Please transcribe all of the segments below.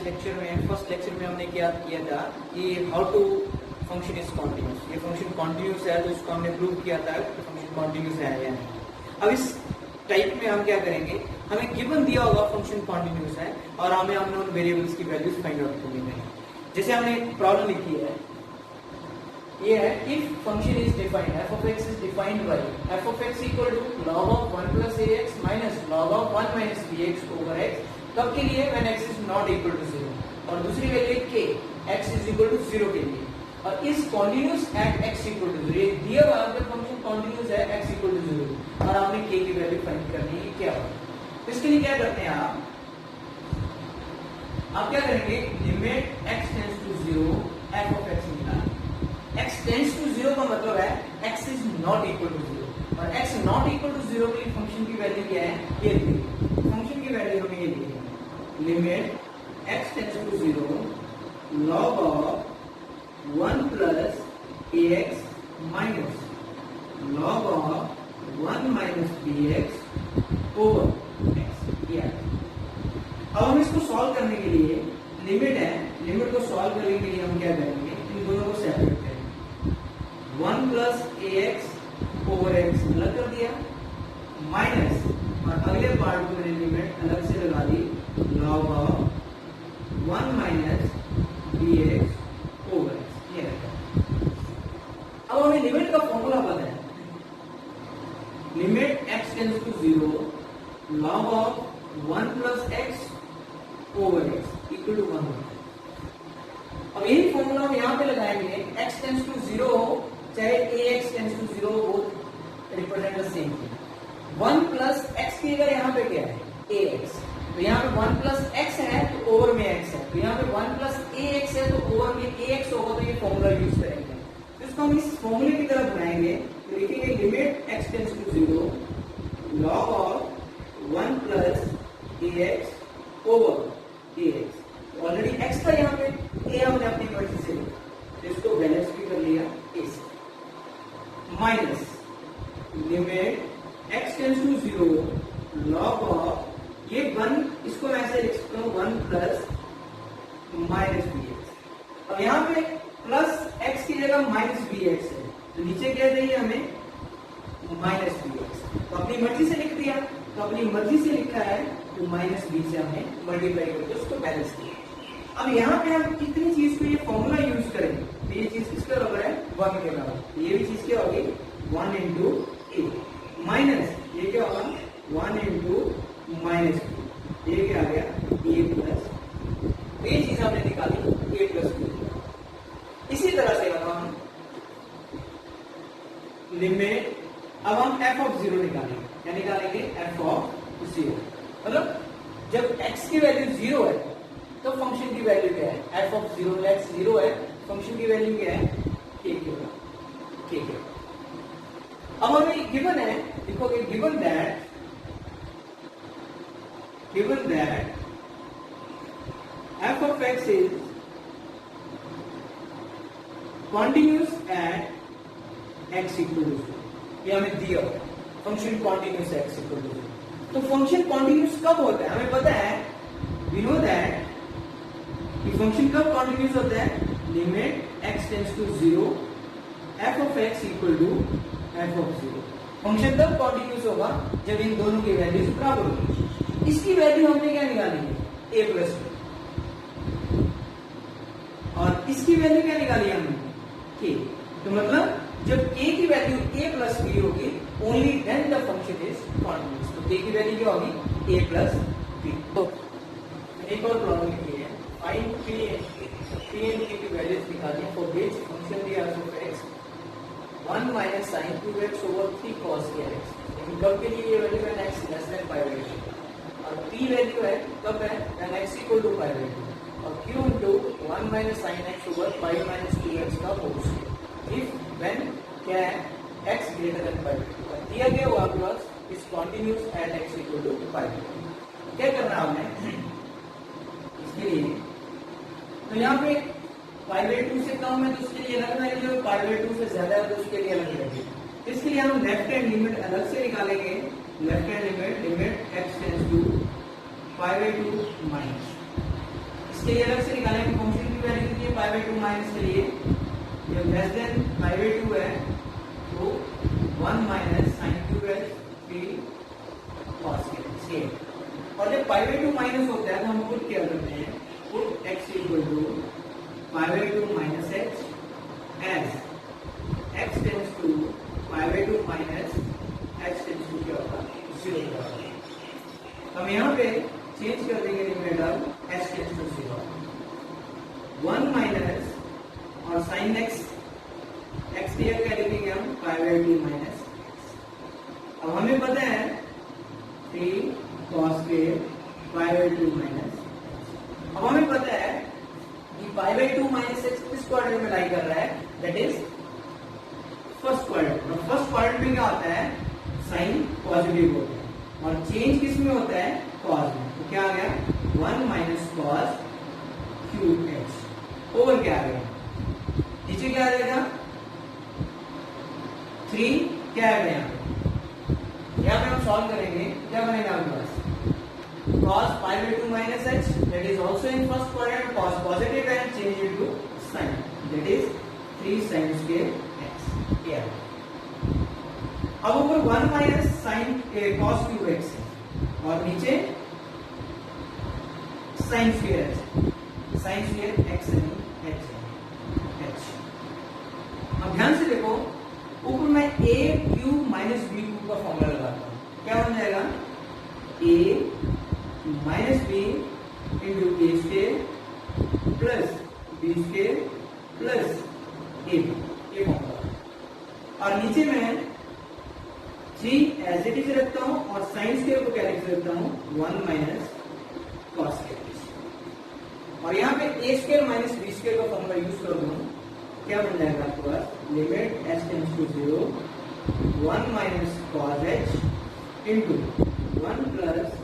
Lecture में, first lecture में हमने क्या किया था कि how to function is continuous. ये फंक्शन कॉन्टिन्यूस है तो उसको हमने प्रूव किया था कि फंक्शन कॉन्टिन्यूस है या नहीं। अब इस टाइप में हम क्या करेंगे, हमें गिवन दिया होगा फंक्शन कॉन्टिन्यूस है और हमने उन वेरिएबल्स की वैल्यूज फाइंड आउट करनी है। जैसे हमने प्रॉब्लम लिखी है, ये है if function is defined, f of x is defined by f of x equal to log of 1 plus ax minus log of 1 minus bx over x, कब के लिए, when x is not equal to 0, और दूसरी value k, x is equal to 0 के लिए, और इस continuous at x equal to 0, दिया हुआ जब फंक्शन कॉन्टिन्यूस है x equal to 0 और आपने k की वैल्यू फाइंड करनी है क्या होगा। तो इसके लिए क्या करते हैं आप क्या करेंगे, limit x tends to 0 f of x निकालेंगे। x टेंड्स टू 0 का मतलब है x is not equal to 0, और x नॉट इक्वल टू 0 के लिए फंक्शन की वैल्यू क्या है, ये लिखेंगे। फंक्शन की वैल्यू हमें ये लिखेंगे, limit x tends to 0 log of 1 plus ax minus log of 1 minus bx over x। ये अब हम इसको सॉल्व करने के लिए, लिमिट है, लिमिट को सॉल्व करने के लिए हम क्या करेंगे, इन दोनों को सेपरेट करेंगे। 1 plus ax over x अलग कर दिया, माइनस, और अगले पार्ट को मैंने लिमिट अलग से लगा दी, log of 1 minus bx over x। ये रखा। अब हमें लिमिट का फॉर्मूला पता है, limit x tends to 0 log of 1 plus x over x equal to 1। अब यही फॉर्मूला हम यहाँ पे लगाएंगे, x टेंड्स टू 0 हो चाहे ax टेंड्स टू 0 हो, represent the same thing. 1 plus x की जगह यहाँ पे क्या है, ax, तो यहाँ पे 1 प्लस x है तो ओवर में x है, तो यहाँ पे 1 प्लस ax है तो ओवर में ax होगा, तो ये फॉर्मूला यूज करेंगे। तो इसको हम इस फॉर्मूले की तरफ बनाएंगे, तो लिखेंगे limit x tends to 0 log of 1 plus ax over ax। Already x था यहाँ पे, a हमने अपनी मर्जी से लिखा, तो इसको बैलेंस भी कर लिया a से, minus limit x tends to 0 log of ये 1, इसको मैं ऐसे लिख सकता हूँ 1 प्लस माइनस bx। अब यहाँ पे प्लस x की जगह माइनस bx है, तो नीचे क्या चाहिए हमें, माइनस bx, तो अपनी मर्जी से लिख दिया, तो अपनी मर्जी से लिखा है तो माइनस b से हमने मल्टीप्लाई करके उसको बैलेंस किया। अब यहाँ पे हम कितनी चीज को ये फॉर्मूला यूज करेंगे, तो ये चीज किसके बराबर है, 1 के बराबर, तो ये भी चीज क्या होगी 1 इंटू ए, माइनस ये क्या होगा 1 इंटू माइनस बी, ये क्या आ गया ए प्लस, ये चीज हमने निकाली ए प्लस बी। इसी तरह से अब हम लिमिट, अब हम f ऑफ 0 निकालेंगे, क्या निकालेंगे, f ऑफ 0, मतलब जब x की वैल्यू 0 है तो फंक्शन की वैल्यू क्या है, f ऑफ 0, x 0 है, फंक्शन की वैल्यू क्या है, k के बराबर। अब हमें गिवन है, देखोगे given that f of x is continuous at x equal to 0, ये हमें दिया हुआ function continuous x equal to 0। तो फंक्शन कॉन्टिन्यूस कब होता है, हमें पता है, we know that कि फंक्शन कब कॉन्टिन्यूस होता है, limit x tends to 0 f of x equal to f of 0। Function तब कॉन्टिन्यूस होगा जब इन दोनों की वैल्यूज बराबर होगी। इसकी वैल्यू हमने क्या निकाली है, a प्लस b, और इसकी वैल्यू क्या निकाली हमने, k। तो मतलब जब a की वैल्यू a प्लस b होगी, only then the function is continuous. तो a की वैल्यू क्या होगी, a प्लस b। तो एक और प्रॉब्लम लिखी है, फाइंड p and q की वैल्यूज निकालनी है, for which function the R of x 1 minus sin 2x over 3 cos kx। लेकिन कब के लिए ये वैल्यू है, x लेस देन 5/2, और p वैल्यू है कब है, when x equal to 5/2, और q into 1 minus sin x over 5 minus 2x का होल स्क्वायर, if when क्या है, x greater than 5/2, और दिया गया हुआ आपके पास इस continuous at x equal to 5/2। क्या करना हमने इसके लिए, तो यहाँ पे 5/2 से कम है तो उसके लिए अलग रहेगी, और 5/2 से ज्यादा है तो उसके लिए अलग रहेगी। इसके लिए हम लेफ्ट हैंड लिमिट अलग से निकालेंगे, left hand limit x tends to 5/2 minus, इसके लिए अलग से निकालें कि फंक्शन की वैल्यू कितनी है पाई बाय 2 माइनस के लिए जब लेस देन पाई बाय 2 है तो 1 माइनस साइन क्यूब एच फिर कॉस के और जब पाई बाय 2 माइनस होता है तो हम पुट क्या करते हैं put x equal to pi by 2 minus x as x tends to pi by 2 minus x tends to क्या होगा 0 होगा। हम यहाँ पे चेंज कर देंगे limit of x tends to 0 1 minus और साइन x x क्लियर कर लिखेंगे हम पाई बाय 2 माइनस अब हमें पता है 3 cos के पाई बाय 2 माइनस अब हमें पता है कि पाई बाय 2 माइनस x किस क्वाड्रेंट में लाई कर रहा है दैट इज फर्स्ट क्वाड्रेंट और फर्स्ट क्वाड्रेंट में क्या होता है साइन पॉजिटिव होता है और चेंज किस में होता है cos में तो क्या आ गया 1 minus cos cube h over क्या आ गया नीचे क्या आ जाएगा 3 क्या आ गया यहाँ पे हम सॉल्व करेंगे क्या बनेगा आपके पास cos pi by 2 minus h that is also in first quadrant cos positive and change it to sin that is 3 sin square x here अब ऊपर 1 minus sin cos cube x है और नीचे sin square x नहीं h h अब ध्यान से देखो ऊपर मैं a cube minus b cube का फॉर्मूला लगाता हूं क्या बन जाएगा a minus B into A square plus B square plus A formula और नीचे मैं 3 एज इट इज रखता हूं और साइन स्क्वायर को क्या लिख सकता हूं 1 माइनस कॉस स्क्वायर और यहाँ पे a square minus b square का फॉर्मूला यूज कर दूं क्या बन जाएगा आपके पास limit h tends to 0 1 minus cos h into 1 प्लस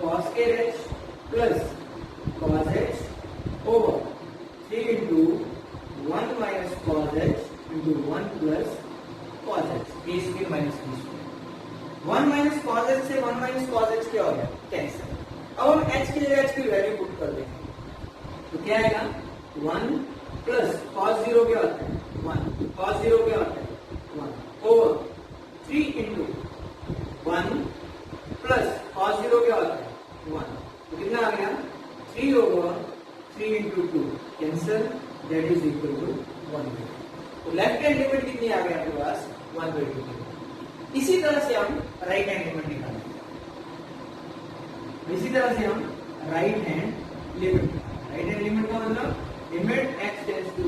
cos square h plus cos h over 3 into 1 minus cos h into 1 plus cos h a square minus b square 1 minus cos h से 1 minus cos h क्या हो गया cancel अब हम h की जगह h की वैल्यू पुट कर देंगे तो क्या आएगा 1 plus cos 0 क्या होता है 1 cos 0 क्या होता है 1 over 3 into 1 plus cos 0 क्या होता है 1 तो कितना आ गया 3 over 3 into 2 cancel that is equal to 1 तो लेफ्ट हैंड लिमिट कितनी आ गई आपके पास 1/2 इसी तरह से हम राइट हैंड लिमिट निकालेंगे इसी तरह से हम राइट हैंड लिमिट का मतलब limit x tends to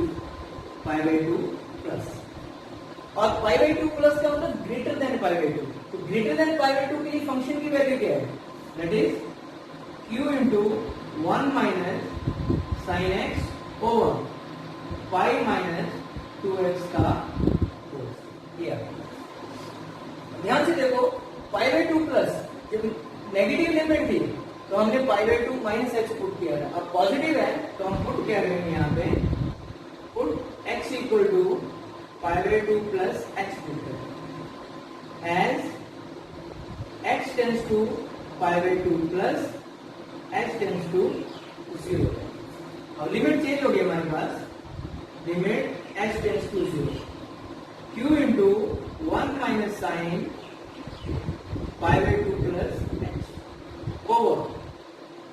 pi by 2 plus और पाई बाय 2 प्लस का मतलब ग्रेटर देन पाई बाय 2 तो ग्रेटर देन पाई बाय 2 के लिए फंक्शन की वैल्यू क्या है that is q into 1 minus sin x over pi minus 2x का होल ध्यान से देखो पाई बाय 2 प्लस जब नेगेटिव लिमिट थी तो हमने पाई बाय 2 माइनस x पुट किया था अब पॉजिटिव है तो हम पुट क्या करेंगे यहाँ पे put x equal to pi by 2 plus x put करेंगे as x tends to pi by 2 plus h tends to 0 और लिमिट चेंज हो गई हमारे पास limit h tends to 0 q into 1 minus sine pi by 2 plus h over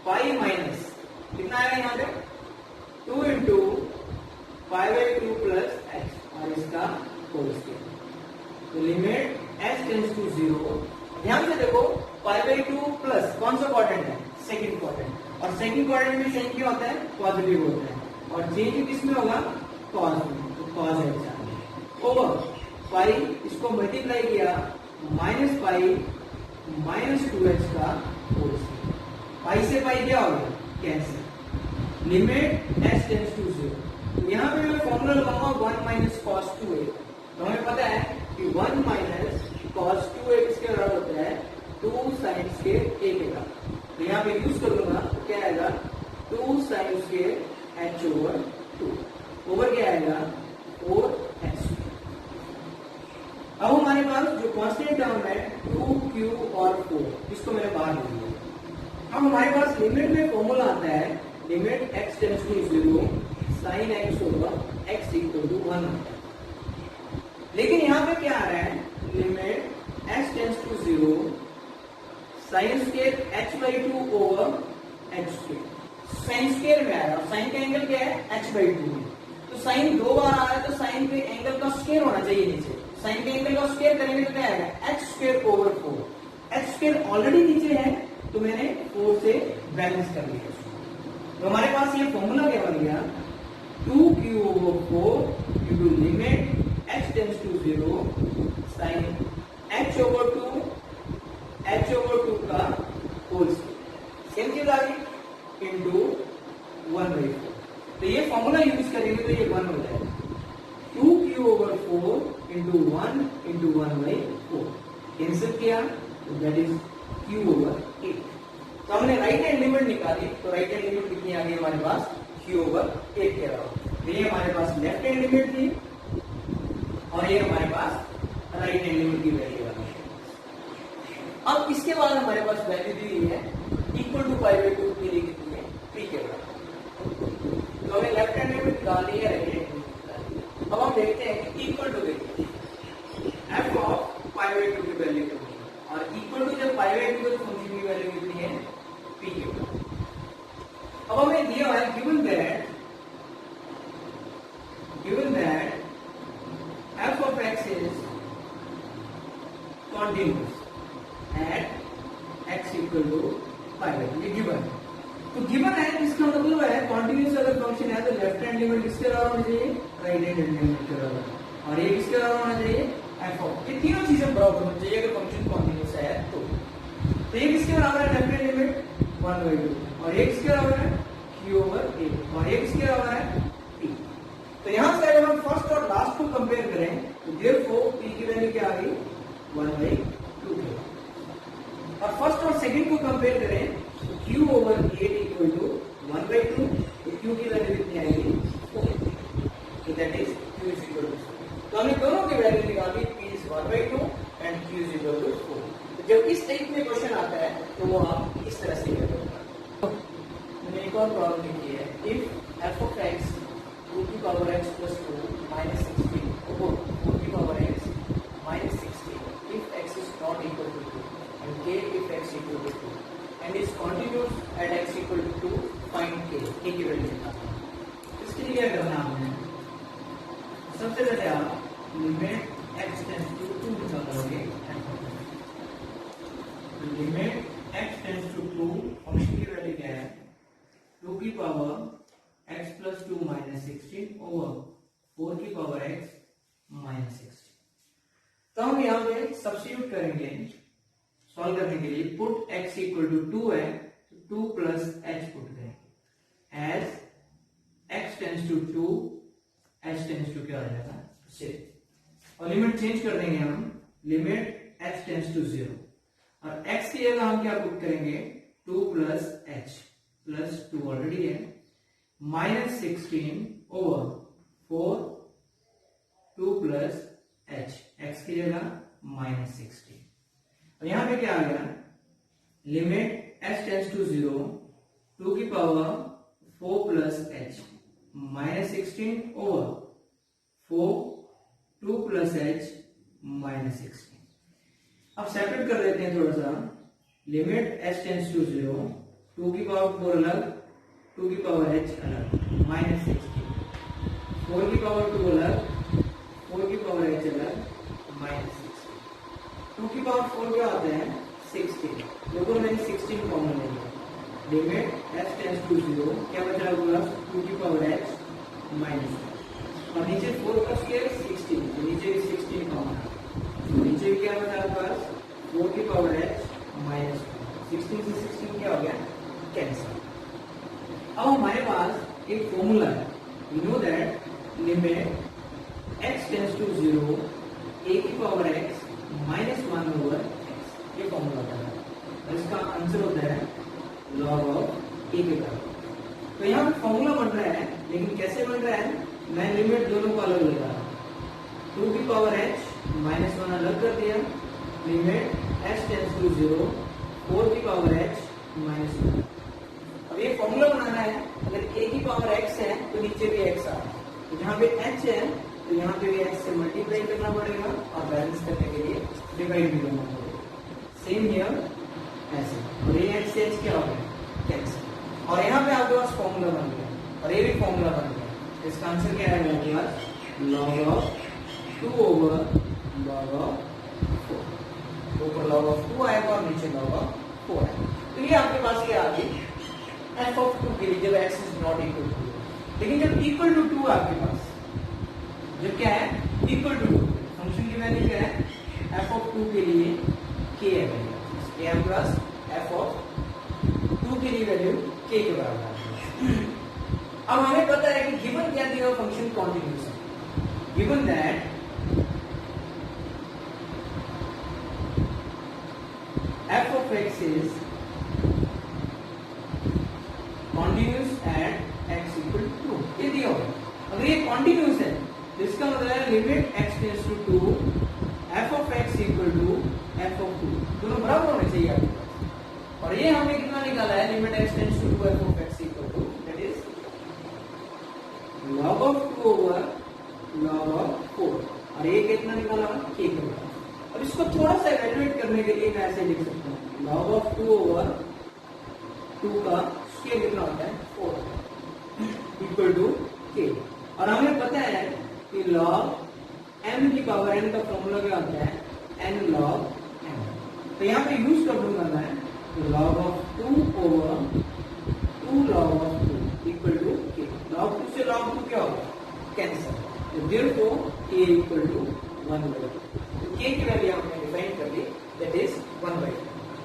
pi minus कितना आएगा यहाँ पे 2 into pi by 2 plus h और इसका होल स्क्वायर तो लिमिट h टेंड्स टू 0 ध्यान से देखो पाई बाय 2 प्लस कौन सा क्वाड्रेंट है सेकंड क्वाड्रेंट और सेकंड क्वाड्रेंट में साइन क्या होता है पॉजिटिव होता है और चेंज किसमें होगा कॉस में तो कॉस h ओवर पाई इसको मल्टीप्लाई किया माइनस पाई माइनस 2h का होल स्क्वायर पाई से पाई क्या हो गया cancel limit h tends to 0 तो यहाँ पे मैं फॉर्मूला लगाऊंगा 1 माइनस कॉस 2a तो हमें पता है कि 1 माइनस कॉस 2a किसके बराबर होता है 2 साइन स्क्वायर a के बराबर तो यहाँ पे यूज कर लूंगा तो क्या आएगा 2 sine square h over 2 over क्या आएगा 4h अब हमारे पास जो कांस्टेंट टर्म है 2q और 4 इसको मैंने बाहर ले लिया अब हमारे पास लिमिट में फॉर्मूला आता है limit x tends to 0 sin x over x equal to 1 होता है। लेकिन यहाँ पे क्या आ रहा है, limit x tends to 0 sin square h by 2 over h square. Sine square में आया और साइन का एंगल क्या है, h बाई 2 है। तो साइन दो बार आ रहा है तो साइन के एंगल का स्क्वायर होना चाहिए नीचे। साइन के एंगल का स्क्वायर करेंगे तो क्या आएगा, h square over 4। h square already नीचे है तो मैंने 4 से बैलेंस कर लिया। तो हमारे पास ये फॉर्मूला क्या बन गया, 2q over 4 into limit h tends to 0 sine h over 2 का होल स्क्वायर। सेम चीज आ गई इंटू 1/4। तो ये फॉर्मूला यूज करेंगे तो ये 1 हो जाएगा, 2q over 4 into 1 into 1/4 cancel किया तो दैट इज q ओवर 8। तो हमने राइट हैंड लिमिट निकाली तो राइट हैंड लिमिट कितनी आ गई हमारे पास, q ओवर 8 के अलावा। तो ये हमारे पास लेफ्ट हैंड लिमिट थी और ये हमारे पास राइट हैंड लिमिट की वैल्यू आ गई। अब इसके बाद हमारे पास वैल्यू दी हुई है इक्वल टू पाई बाई 2 के लिए कितनी है, 3 के बराबर। तो हमें लेफ्ट हैंड लिमिट निकालनी है, राइट हैंड लिमिट निकालनी है। अब हम देखते हैं कि इक्वल टू देखते हैं f ऑफ पाई बाई 2 की वैल्यू कितनी है, और इक्वल टू जब पाई बाई 2 है तो फंक्शन की वैल्यू कितनी है, p के बराबर। अब हमें दिया है given that f of x is continuous at x equal to pi by 2, ये गिवन है। तो गिवन है इसका मतलब है कॉन्टिन्यूस अगर फंक्शन है तो लेफ्ट हैंड लिमिट किसके बराबर होना चाहिए, राइट हैंड लिमिट के बराबर, और ये किसके बराबर होना चाहिए, f ऑफ। ये तीनों चीजें बराबर होनी चाहिए अगर फंक्शन कॉन्टिन्यूस है तो ये किसके बराबर है, लेफ्ट हैंड लिमिट 1/2, और ये किसके बराबर है, q ओवर 8, और ये किसके बराबर है, p। तो यहां से अगर हम फर्स्ट और लास्ट को कंपेयर करें तो देयरफॉर p की वैल्यू क्या आ गई, 1/2 के। और फर्स्ट और सेकंड को कंपेयर करें तो q ओवर 8 इक्वल टू 1/2, तो q की वैल्यू कितनी आएगी, 4। तो that is q is equal to. तो हमने दोनों की वैल्यू निकाली, p is 1/2 and q is equal to 4। तो जब इस टाइप में क्वेश्चन आता है तो वो आप इस तरह से करेंगे। मैंने एक और प्रॉब्लम लिखी है, इफ f of x 2 की power x plus 2 minus 16 over 4 की power x minus 16 if x is not equal to 2 and k if x equal to 2 and is continuous at x equal to 2, find k की value निकालना। इसके लिए क्या करना है हमने, सबसे पहले आप लिमिट x टेंड्स टू 2 निकालोगे, limit x tends to 2 function की वैल्यू क्या है, 2 की power x plus 2 minus 16 over 4 की पावर x minus 16। तो हम यहाँ पे सब्स्टिट्यूट करेंगे सॉल्व करने के लिए, पुट x इक्वल टू 2 है तो 2 प्लस h पुट करेंगे as x tends to 2 h tends to क्या हो जाएगा 6, और लिमिट चेंज कर देंगे हम, लिमिट h टेंड्स टू 0, और x की जगह हम क्या पुट करेंगे, 2 प्लस h प्लस 2 ऑलरेडी है minus 16 over 4 2 plus h, x की जगह minus 16, और यहां पे क्या आ गया, लिमिट h टेंड्स टू 0 2 की power 4 plus h minus 16 over 4 2 plus h minus 16। अब सेपरेट कर देते हैं थोड़ा सा, लिमिट h टेंड्स टू 0 2 की पावर 4 अलग, 2 की पावर h अलग, माइनस 16, 4 की पावर 2 अलग, 4 की पावर h अलग, माइनस 16। 2 की पावर 4 क्या होता है, 16, देखो मैंने 16 कॉमन ले लिया, लिमिट h टेंड्स टू 0 क्या बचा होगा, 2 की पावर h माइनस, और नीचे 4 का स्क्वायर 16, तो नीचे भी 16 कॉमन है, तो नीचे भी क्या बचा होगा, 4 की पावर h माइनस 16 से 16 क्या हो गया, कैंसिल। अब हमारे पास एक फॉर्मूला है, we know that limit x tends to 0 a की power x minus 1 over x, ये फॉर्मूला होता है, और इसका आंसर होता है log ऑफ a के बराबर। तो यहाँ पे फॉर्मूला बन रहा है, लेकिन कैसे बन रहा है, मैं लिमिट दोनों को अलग लगा रहा हूँ, 2 की पावर h माइनस 1 अलग कर दिया, लिमिट h टेंड्स टू 0 4 की पावर h माइनस 1। अब अब ये फॉर्मूला बनाना है, अगर a की पावर x है तो नीचे भी x आ रहा है, तो जहाँ पे h है तो यहाँ पे भी x से मल्टीप्लाई करना पड़ेगा और बैलेंस करने के लिए डिवाइड भी करना पड़ेगा। सेम हियर ऐसे, और ये x से h क्या हो गया कैंसिल, और यहाँ पे आपके पास फॉर्मूला बन गया और ये भी फॉर्मूला बन गया। इसका आंसर क्या है मेरे पास, log of 2 over log of 4, ऊपर log ऑफ 2 आएगा और नीचे log ऑफ 4 आएगा। तो ये आपके पास ये आ गई f ऑफ 2 के लिए जब x is not equal to 2। लेकिन जब इक्वल टू 2 आपके पास, जब क्या है इक्वल टू 2, फंक्शन की वैल्यू क्या है f ऑफ 2 के लिए k है, ये आपके पास f ऑफ 2 के लिए वैल्यू k के बराबर है। अब हमें पता है कि गिवन क्या दिया फंक्शन कॉन्टिन्यूअस है, given that f of x is continuous at x equal to 2, ये दिया होगा। अगर ये continuous है तो इसका मतलब है limit x tends to 2 f of x equal to f of 2, दोनों बराबर होने चाहिए आपके पास। और ये हमने कितना निकाला है, limit x tends to 2 f of x equal to that is log of 2 over log of 4, और ये कितना निकाला k के बराबर। अब इसको थोड़ा सा इवैल्यूएट करने के लिए मैं ऐसे लिख सकता हूँ, log of 2 over 2 का स्क्वायर कितना होता है 4 इक्वल टू k, और हमें पता है कि log m की पावर n का फॉर्मूला क्या होता है n log m, तो यहाँ पे यूज कर दूंगा मैं, तो log of 2 over 2 log of 2 equal to k, log 2 से log 2 क्या होगा कैंसिल, तो therefore k इक्वल टू 1/2, तो k की वैल्यू हमने डिफाइन कर ली दैट इज 1/2।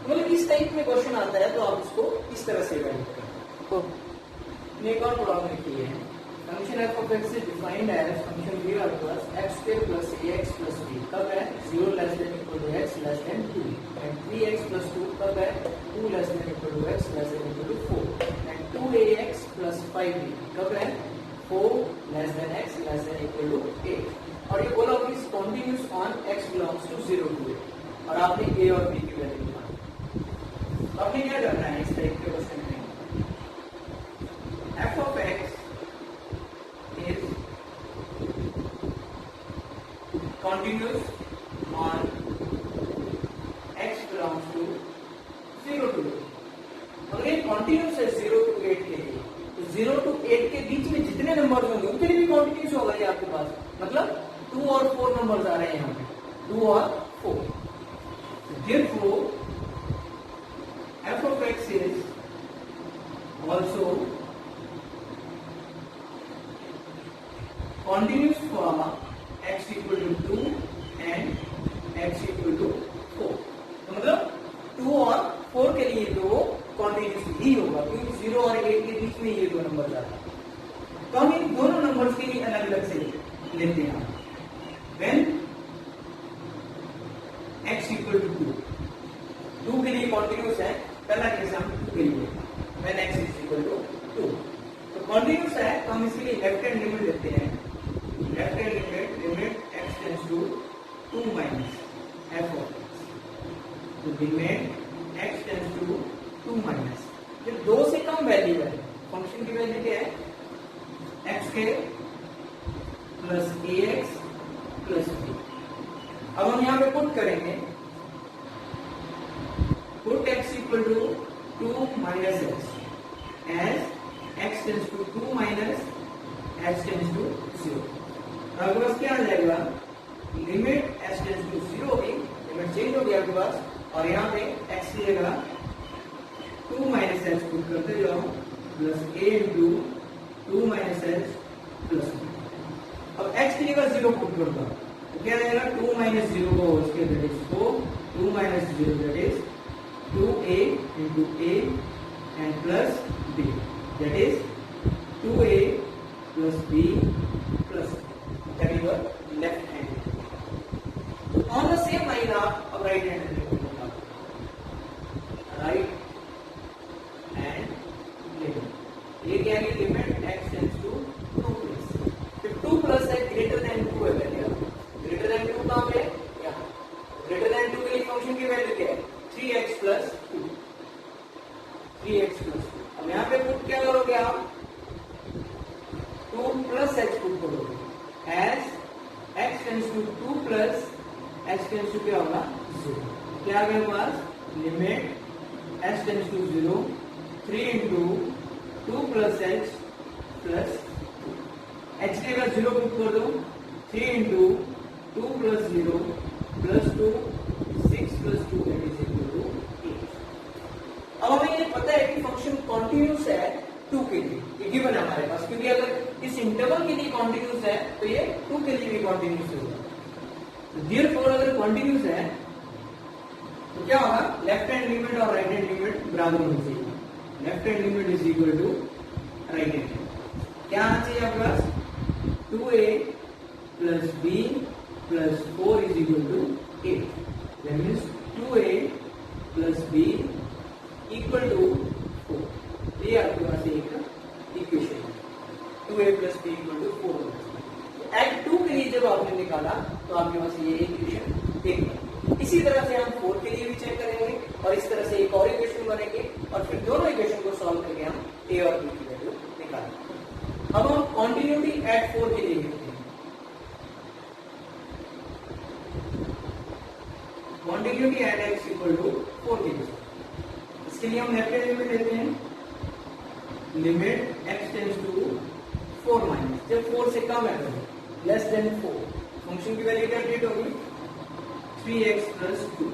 मतलब इस टाइप में क्वेश्चन आता है तो आप इसको इस तरह से इवैल्यूएट करें। एक और प्रॉब्लम लिखी है, function f of x is defined as function v और plus x square plus ax plus b, कब है 0 less than equal to x less than 2, and 3x plus 2 कब है 2 less than equal to x less than equal to 4, and 2ax plus 5b कब है 4 less than x less than equal to 8, और ये बोला कि continuous on x belongs to 0 to 8, और आपने a और b की वैल्यू निकाली। तो आपने क्या करना है इस टाइप के क्वेश्चन में, f of x is continuous on x belongs to 0 to 8, अगर ये continuous है 0 to 8 के लिए, तो 0 to 8 के बीच में जितने नंबर होंगे उनके लिए भी continuous होगा ये आपके पास, मतलब 2 और 4 नंबर्स आ रहे हैं यहाँ पे 2 और 4, therefore f of x is also continuous for x equal to 2 and x equal to 4, तो मतलब 2 और 4 के लिए तो continuous ही होगा क्योंकि 0 और 8 के बीच में ये दो नंबर आ रहे हैं। तो हम इन दोनों नंबर्स के लिए अलग अलग से लेते हैं। when x equal to 2 के लिए continuous है, पहला केस हम 2 के लिए, when x is equal to 2 तो continuous है, तो हम इसके लिए लेफ्ट हैंड लिमिट लेते हैं, left hand limit x tends to 2 minus f of x, तो limit x tends to 2 minus, जब 2 से कम वैल्यू है फंक्शन की वैल्यू क्या है x के प्लस ax प्लस b। अब हम यहाँ पे पुट करेंगे, put x equal to 2 minus x as x tends to 2 minus x tends to 0, आपके पास क्या आ जाएगा लिमिट x टेंड्स टू 0 होगी, लिमिट चेंज हो गया आपके पास, और यहाँ पे x की जगह 2 minus x पुट करते जाओ plus a into 2 minus x plus b। अब x की जगह 0 पुट कर दो तो क्या रहेगा 2 minus 0 को उसके that is 4, 2 minus 0 that is 2a into a and plus b, that is 2a plus b plus b, that is your left hand. On the same line आप अब right hand लिखोगे, right hand limit, ये क्या है limit x tends to 2 plus, फिर 2 plus है greater than 2 है value, greater than 2 कहाँ पे यहाँ, greater than 2 के लिए फंक्शन की वैल्यू क्या है 3x plus 2, 3x plus 2। अब यहाँ पे प्लस एच टेंस टू क्या होगा 0। क्या आ गया पास limit h tends to 0 3 into 2 plus h plus h की अगर 0 पुट कर दो 3 into 2 plus 0 plus 2 6 plus 2 that is equal to 8। अब हमें ये पता है कि फंक्शन कॉन्टिन्यूस है 2 के लिए, ये गिवन है हमारे पास, क्योंकि अगर इस इंटरवल के लिए कॉन्टिन्यूस है तो ये 2 के लिए भी कॉन्टिन्यूस होगा। देयरफॉर अगर कॉन्टिन्यूस है तो क्या होगा लेफ्ट हैंड लिमिट और राइट हैंड लिमिट बराबर होनी चाहिए। Left hand limit is equal to right hand. क्या आना चाहिए आपके पास 2a plus b plus 4 is equal to 8। That means 2a plus b equal to 4। ये आपके पास एक इक्वेशन है 2a plus b equal to 4। At 2 के लिए जब आपने निकाला तो आपके पास ये इक्वेशन एक। इसी तरह से हम 4 के लिए भी चेक करेंगे और इस तरह से एक और इक्वेशन बनेंगे और फिर दोनों इक्वेशन को सॉल्व करके हम a और b की वैल्यू निकालेंगे। अब हम कॉन्टिन्यूटी एट 4 के लिए लिखते हैं। Continuity at x equal to 4 के लिए इसके लिए हम लेफ्ट हैंड लिमिट लेते हैं। Limit x tends to 4 minus, जब 4 से कम है तो लेस देन 4, फंक्शन की वैल्यू कैलकुलेट होगी 3x प्लस 2।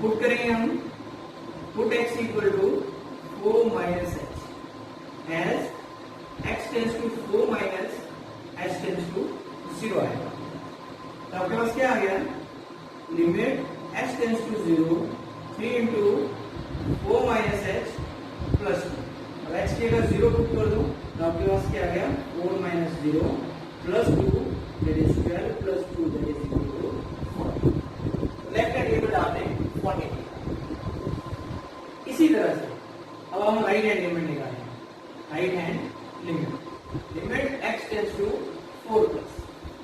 पुट करेंगे हम put x equal to 4 minus h as x tends to 4 minus h tends to 0 आएगा। तो आपके पास क्या आ गया limit h tends to 0 3 into 4 minus h plus 2। अब h की अगर 0 पुट कर दो तो आपके पास क्या आ गया 4 minus 0 plus 2 that is 12 plus 2 that is equal to 4। Left hand limit आपने 40। इसी तरह से अब हम राइट हैंड लिमिट निकालेंगे। Right hand limit x tends to 4 plus.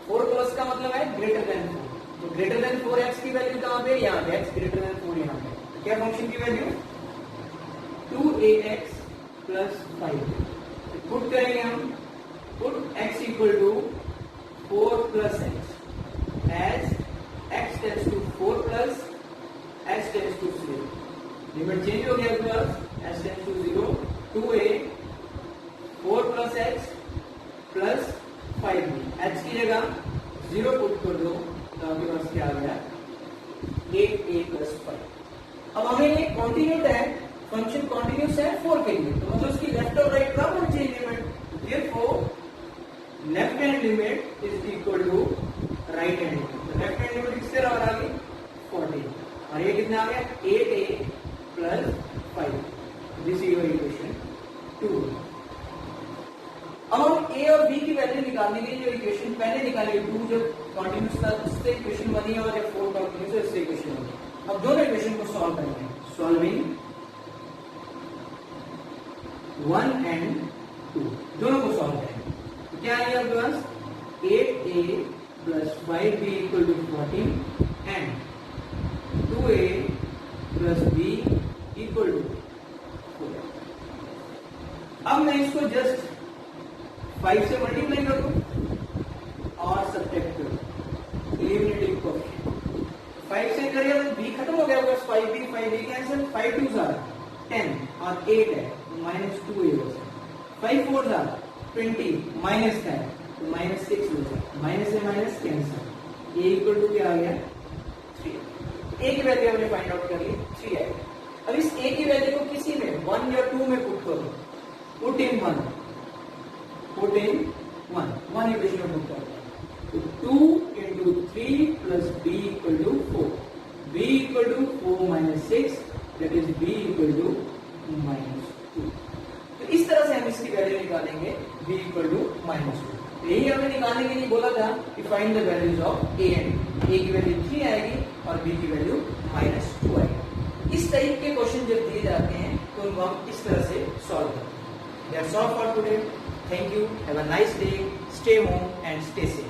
4 plus का मतलब है ग्रेटर देन 4, तो ग्रेटर देन 4 x की वैल्यू कहां पे यहां पे x ग्रेटर देन 4 यहां पे। तो क्या फंक्शन की वैल्यू 2ax प्लस 5। पुट करेंगे हम put x equal to 4 plus h as x tends to 4 plus h tends to 0। Limit change हो गया plus h tends to 0 2a 4 plus h plus 5b। h की जगह 0 put कर दो तो आपके पास क्या आ गया 8a प्लस 5। अब हमें ये कॉन्टिन्यूट है, फंक्शन कॉन्टिन्यूस है 4 के लिए, तो मतलब उसकी लेफ्ट और राइट बराबर होनी चाहिए limit. Therefore left hand limit is equal to right hand limit. तो लेफ्ट हैंड लिमिट किससे बराबर आ गई 40 और ये कितना आ गया 8a plus 5। This is your equation 2। अब हम a और b की वैल्यू निकालने के लिए जो इक्वेशन पहले निकाली 2 जब कॉन्टिन्यूस था उससे इक्वेशन बनी और जब 4 कॉन्टिन्यूस है उससे इक्वेशन बनी। अब दोनों इक्वेशन को सॉल्व करेंगे। सॉल्विंग 1 एंड 2 दोनों को सॉल्व करेंगे तो क्या आएगा आपके पास 8a plus 5b equal to 40 and 2a plus b equal to 4। अब मैं इसको जस्ट 5 से मल्टीप्लाई कर दूं और सब्ट्रैक्ट कर दूं एलिमिनेटिंग कोएफिशिएंट 5 से करिए तो b खत्म हो गया बस 5b कैंसिल 5 2 are 10 और 8 है -2a हो जाए 5 4 are 20 -10 तो -6 हो जाए माइनस से minus cancel a equal to क्या आ गया 3। a की वैल्यू हमने फाइंड आउट कर ली 3 है। अब इस a की वैल्यू को किसी में 1 या 2 में पुट करो। पुट इन 1 इक्वेशन में पुट करो तो 2 into 3 plus b equal to 4। b equal to 4 minus 6 that is b equal to -2। तो इस तरह से हम इसकी वैल्यू निकालेंगे b equal to -2। यही हमें निकालने के लिए बोला था कि find the values of a and a की वैल्यू 3 आएगी और b की वैल्यू -2 आएगी। इस टाइप के क्वेश्चन जब दिए जाते हैं तो उनको हम इस तरह से सॉल्व करते हैं। That's all for today. Thank you. Have a nice day. Stay home and stay safe.